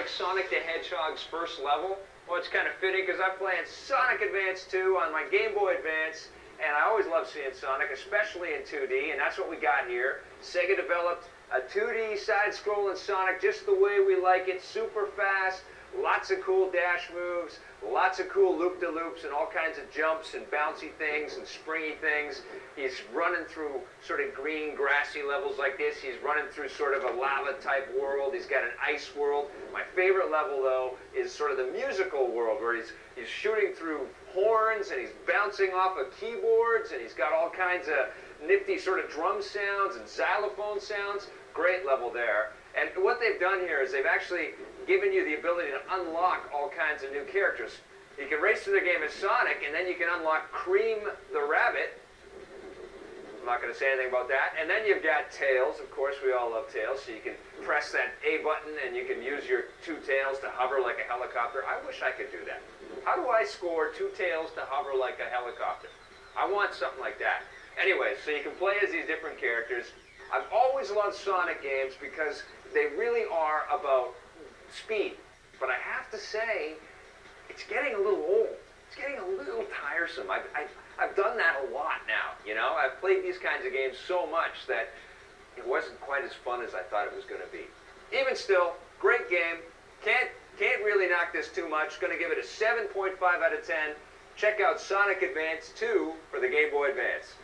like Sonic the Hedgehog's first level? Well, it's kind of fitting because I'm playing Sonic Advance 2 on my Game Boy Advance, and I always love seeing Sonic, especially in 2D, and that's what we got here. Sega developed a 2D side-scrolling Sonic just the way we like it, super fast, lots of cool dash moves, lots of cool loop-de-loops and all kinds of jumps and bouncy things and springy things. He's running through sort of green, grassy levels like this. He's running through sort of a lava-type world. He's got an ice world. My favorite level, though, is sort of the musical world where he's shooting through horns and he's bouncing off of keyboards and he's got all kinds of nifty sort of drum sounds and xylophone sounds. Great level there. And what they've done here is they've actually given you the ability to unlock all kinds of new characters. You can race through the game as Sonic, and then you can unlock Cream the Rabbit. I'm not going to say anything about that. And then you've got Tails. Of course, we all love Tails. So you can press that A button, and you can use your two tails to hover like a helicopter. I wish I could do that. How do I score two tails to hover like a helicopter? I want something like that. Anyway, so you can play as these different characters. I've always loved Sonic games because they really are about speed. But I have to say, it's getting a little old. It's getting a little tiresome. I've done that a lot now, you know? I've played these kinds of games so much that it wasn't quite as fun as I thought it was going to be. Even still, great game. Can't really knock this too much. Going to give it a 7.5 out of 10. Check out Sonic Advance 2 for the Game Boy Advance.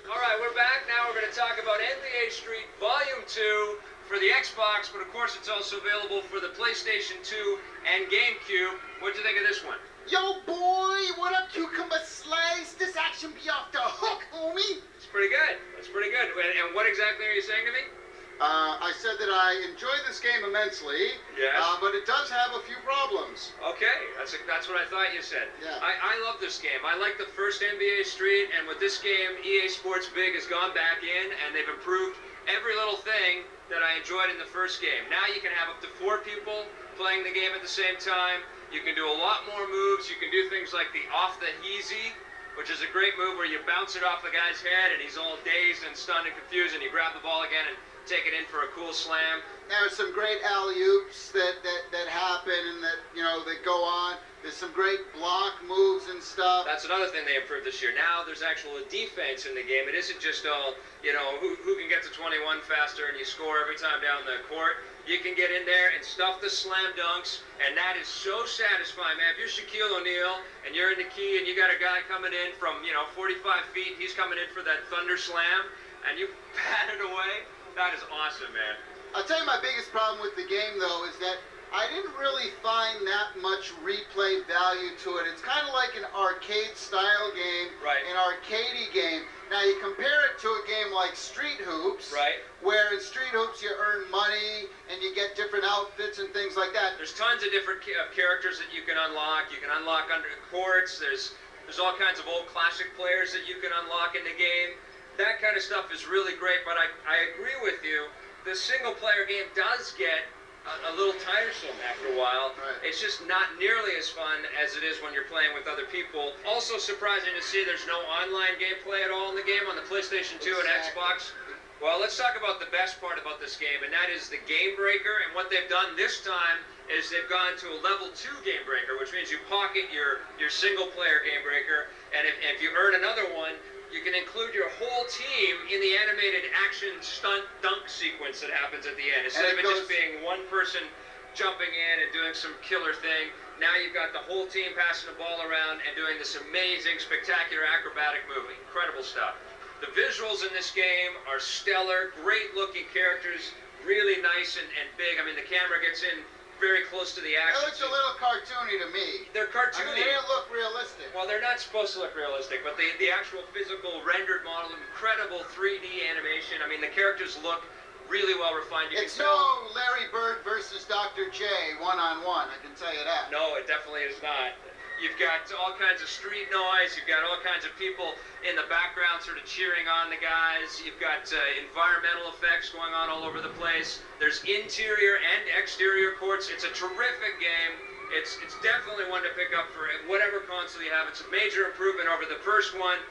Alright, we're back. Now we're going to talk about NBA Street Volume 2 for the Xbox, but of course it's also available for the PlayStation 2 and GameCube. What'd you think of this one? Yo, boy! What up, Cucumber Slice? This action be off the hook, homie! It's pretty good. It's pretty good. And what exactly are you saying to me? I said that I enjoy this game immensely. Yes. But it does have a few problems. Okay, that's what I thought you said. Yeah. I love this game. I like the first NBA Street, and with this game, EA Sports Big has gone back in, and they've improved every little thing that I enjoyed in the first game. Now you can have up to 4 people playing the game at the same time. You can do a lot more moves. You can do things like the off the heezy, which is a great move where you bounce it off the guy's head, and he's all dazed and stunned and confused, and you grab the ball again and take it in for a cool slam. There's some great alley-oops that happen and that, you know, that go on. There's some great block moves and stuff. That's another thing they improved this year. Now there's actual defense in the game. It isn't just all, you know, who can get to 21 faster and you score every time down the court. You can get in there and stuff the slam dunks, and that is so satisfying, man. If you're Shaquille O'Neal and you're in the key and you got a guy coming in from, you know, 45 feet, he's coming in for that thunder slam, and you pat it away. That is awesome, man. I'll tell you my biggest problem with the game, though, is that I didn't really find that much replay value to it. It's kind of like an arcade-style game, right. An arcadey game. Now, you compare it to a game like Street Hoops, right. Where in Street Hoops you earn money and you get different outfits and things like that. There's tons of different characters that you can unlock. You can unlock under courts. There's all kinds of old classic players that you can unlock in the game. That kind of stuff is really great, but I agree with you. The single-player game does get a little tiresome after a while. Right. It's just not nearly as fun as it is when you're playing with other people. Also surprising to see there's no online gameplay at all in the game on the PlayStation 2 and Xbox. Well, let's talk about the best part about this game, and that is the Game Breaker. And what they've done this time is they've gone to a level 2 Game Breaker, which means you pocket your single-player Game Breaker, and if you earn another one, you can include your whole team in the animated action stunt dunk sequence that happens at the end. Instead of it just being one person jumping in and doing some killer thing, now you've got the whole team passing the ball around and doing this amazing, spectacular acrobatic movie. Incredible stuff. The visuals in this game are stellar, great-looking characters, really nice and big. I mean, the camera gets in very close to the action. It looks a little cartoony to me. They're cartoony. I mean, they don't look realistic. Well, they're not supposed to look realistic, but the actual physical rendered model, incredible 3D animation. I mean, the characters look really well refined. It's no Larry Bird versus Dr. J one-on-one, I can tell you that. No, it definitely is not. You've got all kinds of street noise. You've got all kinds of people in the background sort of cheering on the guys. You've got environmental effects going on all over the place. There's interior and exterior courts. It's a terrific game. It's definitely one to pick up for whatever console you have. It's a major improvement over the first one.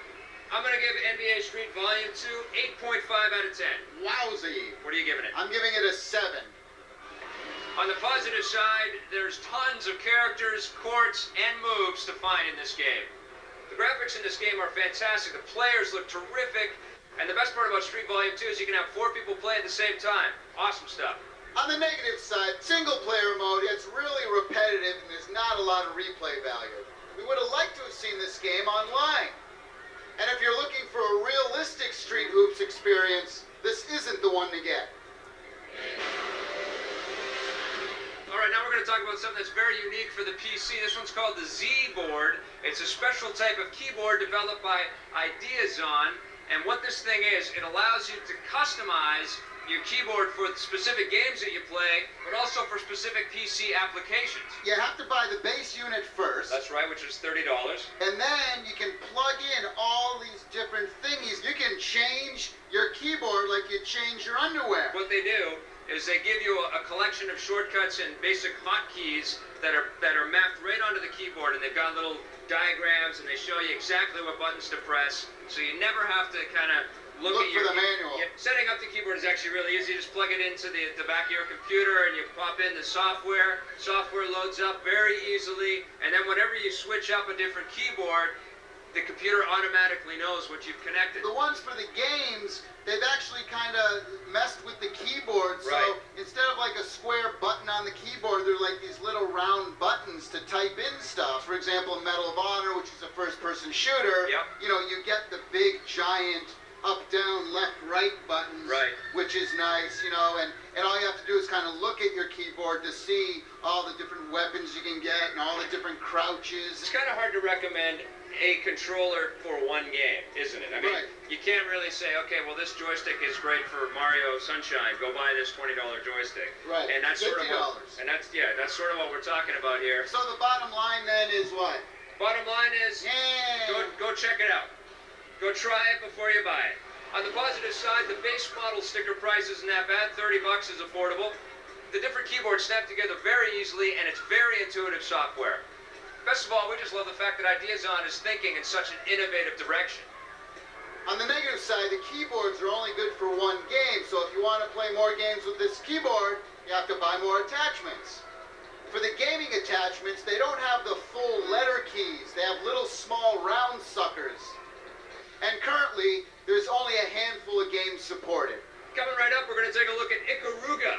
I'm going to give NBA Street Volume 2 8.5 out of 10. Wowzy. What are you giving it? I'm giving it a 7. On the positive side, there's tons of characters, courts, and moves to find in this game. The graphics in this game are fantastic. The players look terrific. And the best part about Street Volume 2 is you can have 4 people play at the same time. Awesome stuff. On the negative side, single-player mode, it's really repetitive and there's not a lot of replay value. We would have liked to have seen this game online. And if you're looking for a realistic Street Hoops experience, this isn't the one to get. All right, now we're going to talk about something that's very unique for the PC. This one's called the Z-Board. It's a special type of keyboard developed by Ideazon. And what this thing is, it allows you to customize your keyboard for specific games that you play, but also for specific PC applications. You have to buy the base unit first. That's right, which is $30. And then you can plug in all these different thingies. You can change your keyboard like you change your underwear. What they do is they give you a collection of shortcuts and basic hotkeys that are mapped right onto the keyboard, and they've got little diagrams, and they show you exactly what buttons to press, so you never have to kind of look at for the manual. Setting up the keyboard is actually really easy. You just plug it into the back of your computer, and you pop in the software. Software loads up very easily, and then whenever you switch up a different keyboard, the computer automatically knows what you've connected. The ones for the games, they've actually kind of messed with the keyboard. So Right. instead of like a square button on the keyboard, they're like these little round buttons to type in stuff. For example, Medal of Honor, which is a first-person shooter, Yep. you know, you get the big, giant up, down, left, right buttons, Right. which is nice, you know, and all you have to do is kind of look at your keyboard to see all the different weapons you can get and all the different crouches. It's kind of hard to recommend a controller for one game, isn't it? I mean, Right. you can't really say, okay, well, this joystick is great for Mario Sunshine. Go buy this $20 joystick. Right. And that's sort of $50. that's sort of what we're talking about here. So the bottom line then is what? Bottom line is, Yeah. go check it out. Go try it before you buy it. On the positive side, the base model sticker price isn't that bad. $30 is affordable. The different keyboards snap together very easily, and it's very intuitive software. Best of all, we just love the fact that Ideazon is thinking in such an innovative direction. On the negative side, the keyboards are only good for one game, so if you want to play more games with this keyboard, you have to buy more attachments. For the gaming attachments, they don't have the full letter keys. They have little small round suckers. And currently, there's only a handful of games supported. Coming right up, we're going to take a look at Ikaruga.